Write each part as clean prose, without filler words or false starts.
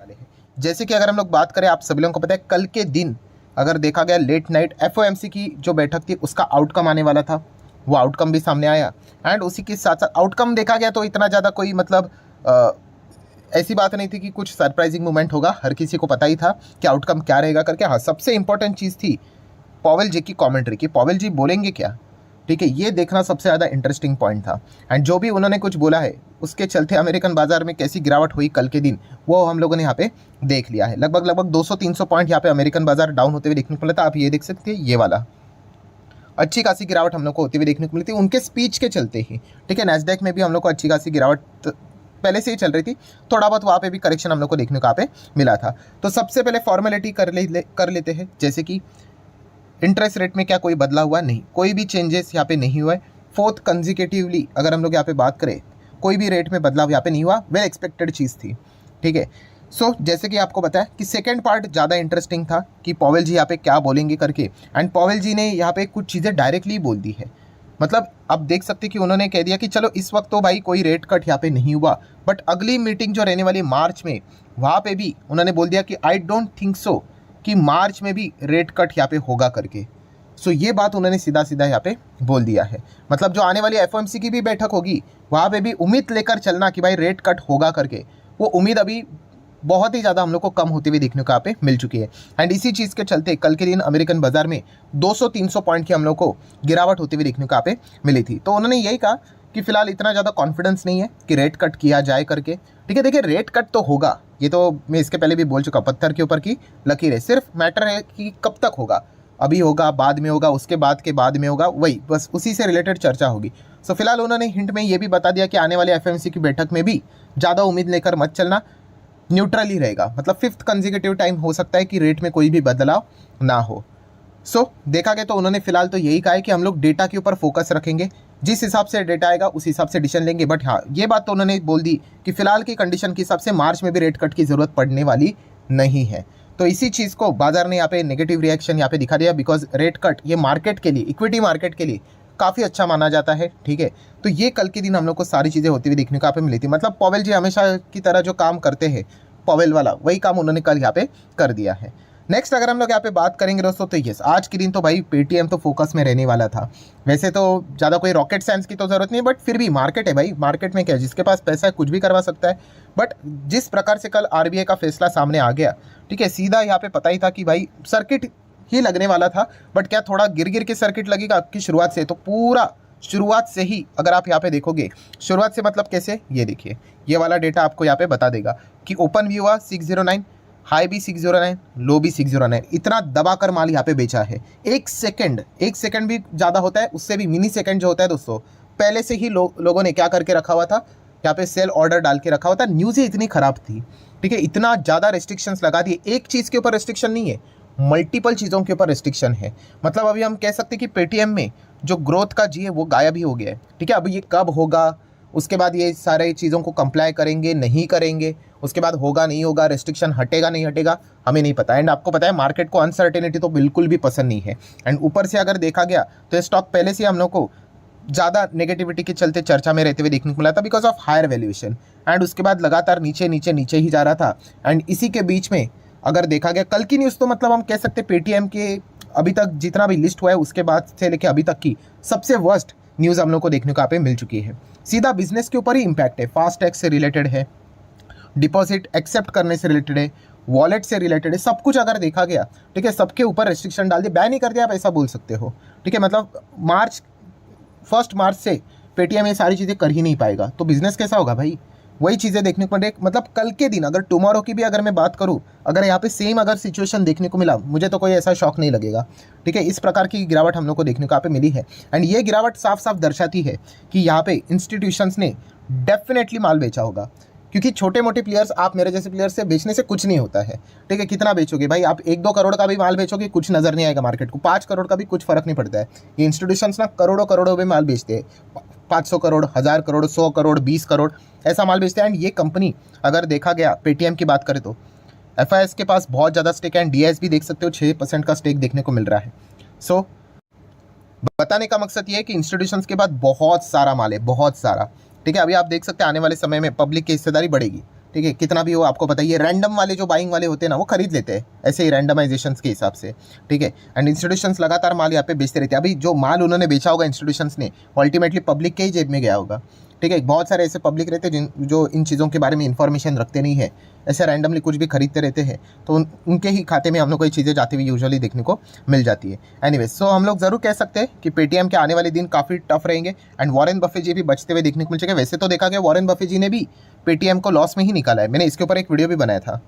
वाले हैं। जैसे कि अगर हम लोग बात करें, आप सभी लोगों को पता है कल के दिन अगर देखा गया लेट नाइट एफओएमसी की जो बैठक थी उसका आउटकम आने वाला था, वो आउटकम भी सामने आया। एंड उसी के साथ साथ आउटकम देखा गया तो इतना ज़्यादा कोई मतलब ऐसी बात नहीं थी कि कुछ सरप्राइजिंग मोमेंट होगा, हर किसी को पता ही था कि आउटकम क्या रहेगा करके। हाँ, सबसे इंपॉर्टेंट चीज़ थी पॉवेल जी की कमेंट्री की, पॉवेल जी बोलेंगे क्या, ठीक है, ये देखना सबसे ज़्यादा इंटरेस्टिंग पॉइंट था। एंड जो भी उन्होंने कुछ बोला है उसके चलते अमेरिकन बाजार में कैसी गिरावट हुई कल के दिन, वो हम लोगों ने यहाँ पे देख लिया है। लगभग 200-300 पॉइंट यहाँ पे अमेरिकन बाजार डाउन होते हुए देखने को मिला था। आप ये देख सकते हैं, ये वाला अच्छी खासी गिरावट हम लोग को होती हुई देखने को मिली थी उनके स्पीच के चलते ही, ठीक है। नैस्डैक में भी हम लोग को अच्छी खासी गिरावट पहले से ही चल रही थी, थोड़ा बहुत वहाँ पे भी करेक्शन हम लोग को देखने को यहाँ पे मिला था। तो सबसे पहले फॉर्मेलिटी कर लेते हैं, जैसे कि इंटरेस्ट रेट में क्या कोई बदला हुआ नहीं, कोई भी चेंजेस यहाँ पे नहीं हुआ है। फोर्थ कंजिकेटिवली अगर हम लोग यहाँ पे बात करें, कोई भी रेट में बदलाव यहाँ पे नहीं हुआ, वेल एक्सपेक्टेड चीज़ थी, ठीक है। सो जैसे कि आपको बताया कि सेकेंड पार्ट ज़्यादा इंटरेस्टिंग था कि पॉवेल जी यहाँ पे क्या बोलेंगे करके। एंड पॉवेल जी ने यहाँ पे कुछ चीज़ें डायरेक्टली बोल दी है, मतलब आप देख सकते कि उन्होंने कह दिया कि चलो इस वक्त तो भाई कोई रेट कट यहाँ पे नहीं हुआ, बट अगली मीटिंग जो रहने वाली मार्च में, वहाँ पे भी उन्होंने बोल दिया कि आई डोंट थिंक सो कि मार्च में भी रेट कट यहाँ पे होगा करके। सो ये बात उन्होंने सीधा सीधा यहाँ पे बोल दिया है। मतलब जो आने वाली एफओएमसी की भी बैठक होगी वहाँ पे भी उम्मीद लेकर चलना कि भाई रेट कट होगा करके, वो उम्मीद अभी बहुत ही ज़्यादा हम लोग को कम होती हुई देखने को यहाँ पे मिल चुकी है। एंड इसी चीज़ के चलते कल के दिन अमेरिकन बाजार में 200-300 पॉइंट की हम लोग को गिरावट होती हुई देखने को यहाँ पे मिली थी। तो उन्होंने यही कहा कि फिलहाल इतना ज़्यादा कॉन्फिडेंस नहीं है कि रेट कट किया जाए करके, ठीक है। देखिए, रेट कट तो होगा, ये तो मैं इसके पहले भी बोल चुका, पत्थर के ऊपर की लकीर है, सिर्फ मैटर है कि कब तक होगा, अभी होगा, बाद में होगा, उसके बाद के बाद में होगा, वही बस उसी से रिलेटेड चर्चा होगी। सो फिलहाल उन्होंने हिंट में ये भी बता दिया कि आने वाले एफएमसी की बैठक में भी ज़्यादा उम्मीद लेकर मत चलना, न्यूट्रल ही रहेगा। मतलब फिफ्थ कंजिक्यूटिव टाइम हो सकता है कि रेट में कोई भी बदलाव ना हो। सो देखा गया तो उन्होंने फिलहाल तो यही कहा है कि हम लोग डेटा के ऊपर फोकस रखेंगे, जिस हिसाब से डेटा आएगा उस हिसाब से डिसीजन लेंगे। बट हाँ, ये बात तो उन्होंने बोल दी कि फिलहाल की कंडीशन के हिसाब से मार्च में भी रेट कट की ज़रूरत पड़ने वाली नहीं है। तो इसी चीज़ को बाजार ने यहाँ पे नेगेटिव रिएक्शन यहाँ पे दिखा दिया, बिकॉज रेट कट ये मार्केट के लिए, इक्विटी मार्केट के लिए काफ़ी अच्छा माना जाता है, ठीक है। तो ये कल के दिन हम लोग को सारी चीज़ें होती हुई देखने को यहाँ पे मिली थी। मतलब पॉवेल जी हमेशा की तरह जो काम करते हैं, पॉवेल वाला वही काम उन्होंने कल यहाँ पे कर दिया है। नेक्स्ट अगर हम लोग यहाँ पे बात करेंगे दोस्तों, तो यस, आज के दिन तो भाई पेटीएम तो फोकस में रहने वाला था। वैसे तो ज़्यादा कोई रॉकेट साइंस की तो ज़रूरत नहीं है, बट फिर भी मार्केट है भाई, मार्केट में क्या है, जिसके पास पैसा है कुछ भी करवा सकता है। बट जिस प्रकार से कल आरबीआई का फैसला सामने आ गया, ठीक है, सीधा यहाँ पे पता ही था कि भाई सर्किट ही लगने वाला था। बट क्या थोड़ा गिर गिर के सर्किट लगेगा आपकी शुरुआत से, तो पूरा शुरुआत से ही अगर आप यहाँ पे देखोगे, शुरुआत से मतलब कैसे, ये देखिए, ये वाला डेटा आपको यहाँ पे बता देगा कि ओपन भी हुआ 609, हाई भी 609, लो भी 609, इतना दबाकर माल यहाँ पे बेचा है। एक सेकंड भी ज़्यादा होता है, उससे भी मिनी सेकंड जो होता है दोस्तों, पहले से ही लोगों ने क्या करके रखा हुआ था, यहाँ पे सेल ऑर्डर डाल के रखा हुआ था। न्यूज़ ही इतनी ख़राब थी, ठीक है, इतना ज़्यादा रेस्ट्रिक्शंस लगा दिए। एक चीज़ के ऊपर रेस्ट्रिक्शन नहीं है, मल्टीपल चीज़ों के ऊपर रेस्ट्रिक्शन है। मतलब अभी हम कह सकते हैं कि पेटीएम में जो ग्रोथ का जी है वो गायब ही हो गया है, ठीक है। अब ये कब होगा, उसके बाद ये सारे चीज़ों को कंप्लाई करेंगे नहीं करेंगे, उसके बाद होगा नहीं होगा, रेस्ट्रिक्शन हटेगा नहीं हटेगा, हमें नहीं पता। एंड आपको पता है मार्केट को अनसर्टेनिटी तो बिल्कुल भी पसंद नहीं है। एंड ऊपर से अगर देखा गया तो ये स्टॉक पहले से हम लोग को ज़्यादा नेगेटिविटी के चलते चर्चा में रहते हुए देखने को मिला था, because of higher valuation. And उसके बाद लगातार नीचे नीचे नीचे ही जा रहा था। एंड इसी के बीच में अगर देखा गया कल की न्यूज़, तो मतलब हम कह सकते पेटीएम के अभी तक जितना भी लिस्ट हुआ है उसके बाद से लेकर अभी तक की सबसे वर्स्ट न्यूज़ हम लोग को देखने को यहाँ पे मिल चुकी है। सीधा बिजनेस के ऊपर ही इम्पैक्ट है, फास्ट टैग से रिलेटेड है, डिपॉजिट एक्सेप्ट करने से रिलेटेड है, वॉलेट से रिलेटेड है, सब कुछ अगर देखा गया, ठीक है, सबके ऊपर रेस्ट्रिक्शन डाल दिया, बैन ही कर दिया, आप ऐसा बोल सकते हो, ठीक है। मतलब 1 मार्च से पेटीएम ये सारी चीज़ें कर ही नहीं पाएगा, तो बिजनेस कैसा होगा भाई, वही चीज़ें देखने को मिले। मतलब कल के दिन अगर टुमारो की भी अगर मैं बात करूँ, अगर यहाँ पे सेम अगर सिचुएशन देखने को मिला, मुझे तो कोई ऐसा शॉक नहीं लगेगा, ठीक है। इस प्रकार की गिरावट हम लोग को देखने को यहाँ पे मिली है। एंड ये गिरावट साफ साफ दर्शाती है कि यहाँ पे इंस्टीट्यूशंस ने डेफिनेटली माल बेचा होगा, क्योंकि छोटे मोटे प्लेयर्स, आप मेरे जैसे प्लेयर्स से बेचने से कुछ नहीं होता है, ठीक है। कितना बेचोगे भाई, आप 1-2 करोड़ का भी माल बेचोगे कुछ नज़र नहीं आएगा मार्केट को, 5 करोड़ का भी कुछ फर्क नहीं पड़ता है। ये इंस्टीट्यूशंस ना करोड़ों करोड़ों में माल बेचते हैं, 500 करोड़, 1000 करोड़, 100 करोड़, 20 करोड़ ऐसा माल बेचते हैं। एंड ये कंपनी अगर देखा गया पेटीएम की बात करें तो एफआईएस के पास बहुत ज़्यादा स्टेक है, एंड डीएस भी देख सकते हो 6% का स्टेक देखने को मिल रहा है। सो बताने का मकसद ये है कि इंस्टीट्यूशंस के बाद बहुत सारा माल है, बहुत सारा, ठीक है। अभी आप देख सकते हैं आने वाले समय में पब्लिक की हिस्सेदारी बढ़ेगी, ठीक है, कितना भी हो आपको पता ही है। रैंडम वाले जो बाइंग वाले होते हैं ना, वो खरीद लेते हैं ऐसे ही रैंडमाइजेशंस के हिसाब से, ठीक है। एंड इंस्टीट्यूशंस लगातार माल यहाँ पे बेचते रहते हैं। अभी जो माल उन्होंने बेचा होगा इंस्टीट्यूशंस ने, अल्टीमेटली पब्लिक के ही जेब में गया होगा, ठीक है। बहुत सारे ऐसे पब्लिक रहते हैं जो इन चीज़ों के बारे में इन्फॉर्मेशन रखते नहीं है, ऐसे रैंडमली कुछ भी खरीदते रहते हैं, तो उनके ही खाते में हम लोग को ये चीज़ें जाती हुई यूजुअली देखने को मिल जाती है। एनीवेज, सो हम लोग ज़रूर कह सकते हैं कि पेटीएम के आने वाले दिन काफ़ी टफ रहेंगे एंड वॉरेन बफे जी भी बचते हुए देखने को मिल जाएगा। वैसे तो देखा गया वॉरेन बफे जी ने भी पेटीएम को लॉस में ही निकाला है, मैंने इसके ऊपर एक वीडियो भी बनाया था।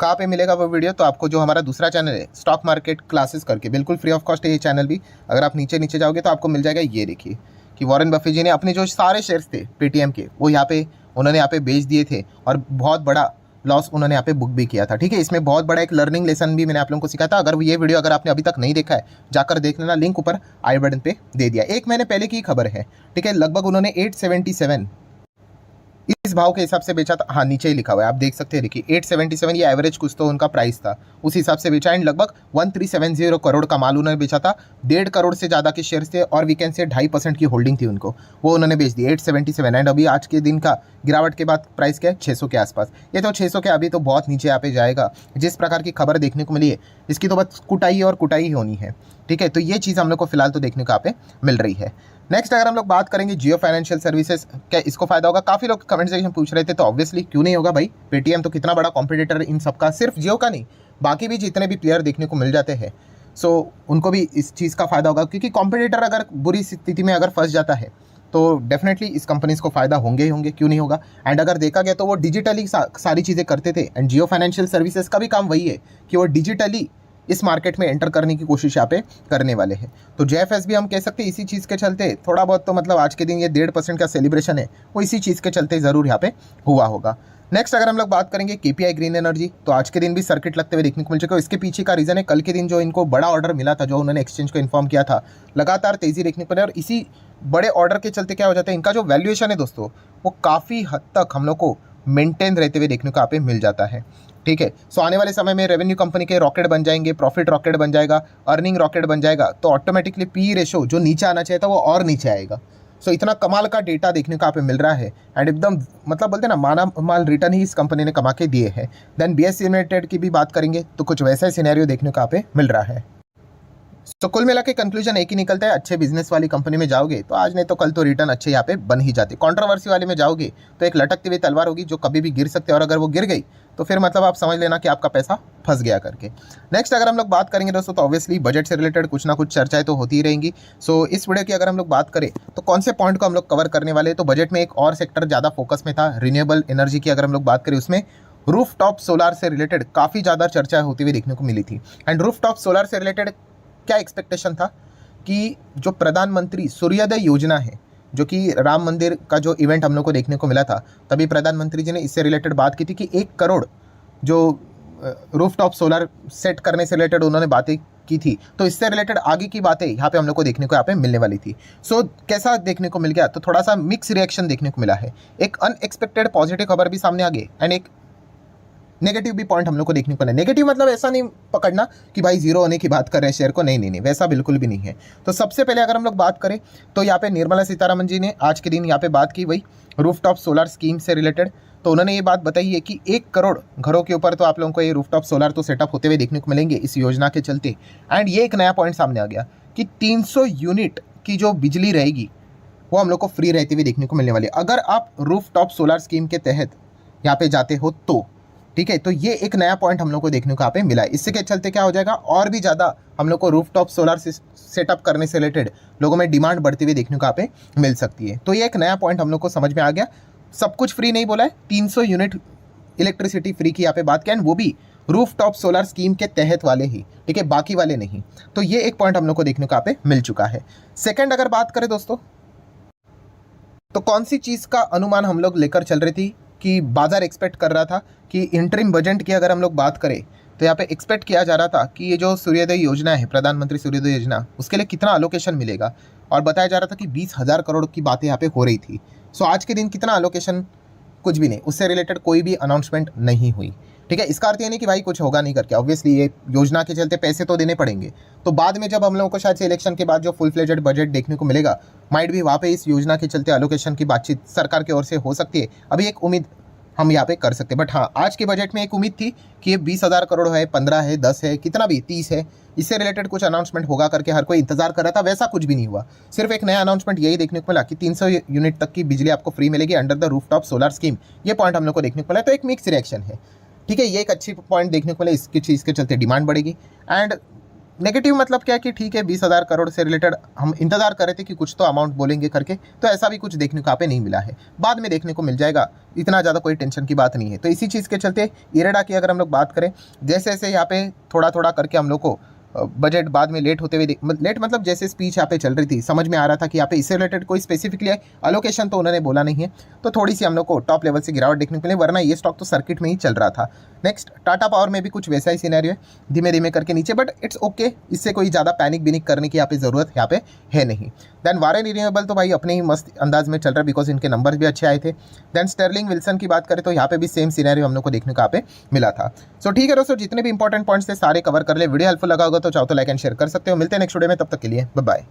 कहाँ पे मिलेगा वो वीडियो? तो आपको जो हमारा दूसरा चैनल है स्टॉक मार्केट क्लासेस करके, बिल्कुल फ्री ऑफ कॉस्ट है ये चैनल भी। अगर आप नीचे नीचे जाओगे तो आपको मिल जाएगा। ये देखिए कि वॉरेन बफे जी ने अपने जो सारे शेयर्स थे पेटीएम के, वो उन्होंने यहाँ पे बेच दिए थे और बहुत बड़ा लॉस उन्होंने यहाँ पे बुक भी किया था, ठीक है। इसमें बहुत बड़ा एक लर्निंग लेसन भी मैंने आप लोगों को सिखाया था। अगर ये वीडियो अगर आपने अभी तक नहीं देखा है, जाकर देख लेना, लिंक ऊपर आई बटन पे दे दिया। एक महीने पहले की खबर है, ठीक है। लगभग उन्होंने 877 इस भाव के हिसाब से बेचा था। हाँ, नीचे ही लिखा हुआ है, आप देख सकते हैं। देखिए 877 ये एवरेज कुछ तो उनका प्राइस था, उस हिसाब से बेचा। एंड लगभग 1370 करोड़ का माल उन्होंने बेचा था। 1.5 करोड़ से ज़्यादा के शेयर्स थे और वी कैन से 2.5% की होल्डिंग थी उनको, वो उन्होंने बेच दी 877। एंड अभी आज के दिन का गिरावट के बाद प्राइस क्या है? 600 के आसपास। ये तो 600 के अभी तो बहुत नीचे यहाँ पे जाएगा। जिस प्रकार की खबर देखने को मिली है, इसकी तो बस कुटाई और कुटाई ही होनी है, ठीक है। तो ये चीज़ हम लोग को फिलहाल तो देखने को यहाँ पे मिल रही है। नेक्स्ट अगर हम लोग बात करेंगे जियो फाइनेंशियल सर्विसेज, क्या इसको फायदा होगा? काफ़ी लोग कमेंट सेक्शन पूछ रहे थे, तो ऑब्वियसली क्यों नहीं होगा भाई। पेटीएम तो कितना बड़ा कॉम्पिटिटर इन सबका, सिर्फ जियो का नहीं, बाकी भी जितने भी प्लेयर देखने को मिल जाते हैं, सो उनको भी इस चीज़ का फायदा होगा। क्योंकि कॉम्पिटिटर अगर बुरी स्थिति में अगर फंस जाता है तो डेफिनेटली इस कंपनीज को फायदा होंगे ही होंगे, क्यों नहीं होगा। एंड अगर देखा गया तो वो डिजिटली सारी चीज़ें करते थे। एंड जियो फाइनेंशियल सर्विसेज का भी काम वही है कि वो डिजिटली इस मार्केट में एंटर करने की कोशिश यहाँ पे करने वाले हैं। तो जेएफएस भी हम कह सकते हैं इसी चीज़ के चलते थोड़ा बहुत, तो मतलब आज के दिन ये 1.5% का सेलिब्रेशन है, वो इसी चीज़ के चलते ज़रूर यहाँ पे हुआ होगा। नेक्स्ट अगर हम लोग बात करेंगे केपीआई ग्रीन एनर्जी, तो आज के दिन भी सर्किट लगते हुए देखने को मिल चुका है। इसके पीछे का रीज़न है कल के दिन जो इनको बड़ा ऑर्डर मिला था, जो उन्होंने एक्सचेंज को इन्फॉर्म किया था, लगातार तेज़ी देखने को मिली। और इसी बड़े ऑर्डर के चलते क्या हो जाता है, इनका जो वैल्यूएशन है दोस्तों, वो काफ़ी हद तक हम लोग को मेंटेन रहते हुए देखने को यहाँ पे मिल जाता है, ठीक है। सो आने वाले समय में रेवेन्यू कंपनी के रॉकेट बन जाएंगे, प्रॉफिट रॉकेट बन जाएगा, अर्निंग रॉकेट बन जाएगा, तो ऑटोमेटिकली पी रेशो जो नीचे आना चाहिए था वो और नीचे आएगा। सो इतना कमाल का डेटा देखने को यहाँ पे मिल रहा है। एंड एकदम मतलब बोलते हैं ना, माना माल रिटर्न ही इस कंपनी ने कमा के दिए हैं। देन बीएसई यूनाइटेड की भी बात करेंगे तो कुछ वैसा ही सिनेरियो देखने को यहाँ पे मिल रहा है। तो कुल मिला के कंक्लूजन एक ही निकलता है, अच्छे बिजनेस वाली कंपनी में जाओगे तो आज नहीं तो कल तो रिटर्न अच्छे यहाँ पे बन ही जाते। कंट्रोवर्सी वाले में जाओगे तो एक लटकती हुई तलवार होगी जो कभी भी गिर सकते हैं, और अगर वो गिर गई तो फिर मतलब आप समझ लेना कि आपका पैसा फंस गया करके। नेक्स्ट अगर हम लोग बात करेंगे दोस्तों, तो ऑब्वियसली बजट से रिलेटेड कुछ ना कुछ चर्चाएं तो होती ही रहेंगी। सो इस वीडियो की अगर हम लोग बात करें तो कौन से पॉइंट को हम लोग कवर करने वाले हैं, तो बजट में एक और सेक्टर ज़्यादा फोकस में था, रिन्यूएबल एनर्जी की अगर हम लोग बात करें, उसमें रूफ टॉप सोलार से रिलेटेड काफ़ी ज़्यादा चर्चा होती हुई देखने को मिली थी। एंड रूफ टॉप सोलार से रिलेटेड क्या एक्सपेक्टेशन था कि जो प्रधानमंत्री सूर्योदय योजना है, जो कि राम मंदिर का जो इवेंट हम लोग को देखने को मिला था, तभी प्रधानमंत्री जी ने इससे रिलेटेड बात की थी कि 1 करोड़ जो रूफ टॉप सोलर सेट करने से रिलेटेड उन्होंने बातें की थी। तो इससे रिलेटेड आगे की बातें यहाँ पे हम लोग को देखने को यहाँ पे मिलने वाली थी। सो कैसा देखने को मिल गया, तो थोड़ा सा मिक्स रिएक्शन देखने को मिला है। एक अनएक्सपेक्टेड पॉजिटिव खबर भी सामने आ गई एंड एक नेगेटिव भी पॉइंट हम लोग को देखने को मिला। नेगेटिव मतलब ऐसा नहीं पकड़ना कि भाई जीरो होने की बात कर रहे हैं शेयर को, नहीं, वैसा बिल्कुल भी नहीं है। तो सबसे पहले अगर हम लोग बात करें तो यहाँ पे निर्मला सीतारमण जी ने आज के दिन यहाँ पे बात की, वही रूफटॉप सोलर स्कीम से रिलेटेड। तो उन्होंने ये बात बताई है कि 1 करोड़ घरों के ऊपर तो आप लोगों को ये रूफटॉप सोलर तो सेटअप होते हुए देखने को मिलेंगे इस योजना के चलते। एंड ये एक नया पॉइंट सामने आ गया कि 300 यूनिट की जो बिजली रहेगी वो हम लोग को फ्री रहती हुई देखने को मिलने वाली है, अगर आप रूफटॉप सोलर स्कीम के तहत यहाँ पे जाते हो तो, ठीक है। तो ये एक नया पॉइंट हम लोग को देखने को यहाँ पे मिला है। इससे के चलते क्या हो जाएगा, और भी ज़्यादा हम लोग को रूफटॉप सोलर सेटअप करने से रिलेटेड लोगों में डिमांड बढ़ती हुई देखने को यहाँ पे मिल सकती है। तो ये एक नया पॉइंट हम लोग को समझ में आ गया। सब कुछ फ्री नहीं बोला है, 300 यूनिट इलेक्ट्रिसिटी फ्री की यहाँ पे बात किया, वो भी रूफटॉप सोलर स्कीम के तहत वाले ही, ठीक है, बाकी वाले नहीं। तो ये एक पॉइंट हम लोग को देखने को यहाँ पे मिल चुका है। सेकेंड अगर बात करें दोस्तों, तो कौन सी चीज़ का अनुमान हम लोग लेकर चल रही थी कि बाजार एक्सपेक्ट कर रहा था कि इंटरिम बजट की अगर हम लोग बात करें तो यहाँ पे एक्सपेक्ट किया जा रहा था कि ये जो सूर्योदय योजना है, प्रधानमंत्री सूर्योदय योजना, उसके लिए कितना अलोकेशन मिलेगा, और बताया जा रहा था कि 20,000 करोड़ की बातें यहाँ पे हो रही थी। सो आज के दिन कितना अलोकेशन, कुछ भी नहीं, उससे रिलेटेड कोई भी अनाउंसमेंट नहीं हुई, ठीक है। इसका अर्थ ये नहीं कि भाई कुछ होगा नहीं करके, ऑब्वियसली ये योजना के चलते पैसे तो देने पड़ेंगे। तो बाद में जब हम लोगों को शायद से इलेक्शन के बाद जो फुल फ्लेजेड बजट देखने को मिलेगा, माइट भी वहाँ पे इस योजना के चलते एलोकेशन की बातचीत सरकार की ओर से हो सकती है। अभी एक उम्मीद हम यहाँ पे कर सकते हैं। बट हाँ, आज के बजट में एक उम्मीद थी कि ये 20,000 करोड़ है, 15 है, 10 है, कितना भी 30 है, इससे रिलेटेड कुछ अनाउंसमेंट होगा करके हर कोई इंतजार कर रहा था। वैसा कुछ भी नहीं हुआ। सिर्फ एक नया अनाउंसमेंट यही देखने को मिला कि 300 यूनिट तक की बिजली आपको फ्री मिलेगी under the rooftop solar scheme. ये पॉइंट हम लोग को देखने को मिला, तो एक मिक्स रिएक्शन है। ठीक है, ये एक अच्छी पॉइंट देखने को मिला, इसकी चीज़ के चलते डिमांड बढ़ेगी। एंड नेगेटिव मतलब क्या है कि ठीक है 20,000 करोड़ से रिलेटेड हम इंतजार कर रहे थे कि कुछ तो अमाउंट बोलेंगे करके, तो ऐसा भी कुछ देखने को यहाँ पे नहीं मिला है। बाद में देखने को मिल जाएगा, इतना ज़्यादा कोई टेंशन की बात नहीं है। तो इसी चीज़ के चलते इरेडा की अगर हम लोग बात करें, जैसे जैसे यहाँ पे थोड़ा थोड़ा करके हम लोग को बजट बाद में लेट होते हुए लेट मतलब जैसे स्पीच यहाँ पे चल रही थी, समझ में आ रहा था कि यहाँ पे इससे रिलेटेड कोई स्पेसिफिकली अलोकेशन तो उन्होंने बोला नहीं है, तो थोड़ी सी हम लोग को टॉप लेवल से गिरावट देखने को मिली, वरना ये स्टॉक तो सर्किट में ही चल रहा था। नेक्स्ट टाटा पावर में भी कुछ वैसा ही सिनेरियो है, धीमे धीमे करके नीचे, बट इट्स ओके, इससे कोई ज़्यादा पैनिक बिनिक करने की यहाँ पे ज़रूरत यहाँ पे है नहीं। देन वारेन रिन्यूएबल तो भाई अपने ही मस्त अंदाज में चल रहा है, बिकॉज इनके नंबर भी अच्छे आए थे। देन स्टर्लिंग विल्सन की बात करें तो यहाँ पे भी सेम सिनेरियो हम लोग को देखने को यहाँ पे मिला था। सो ठीक है दोस्तों, जितने भी इंपॉर्टेंट पॉइंट्स थे सारे कवर कर ले। वीडियो हेल्पफुल लगा होगा तो चाहो तो लाइक एंड शेयर कर सकते हो। मिलते हैं नेक्स्ट वीडियो में, तब तक के लिए बाय बाय।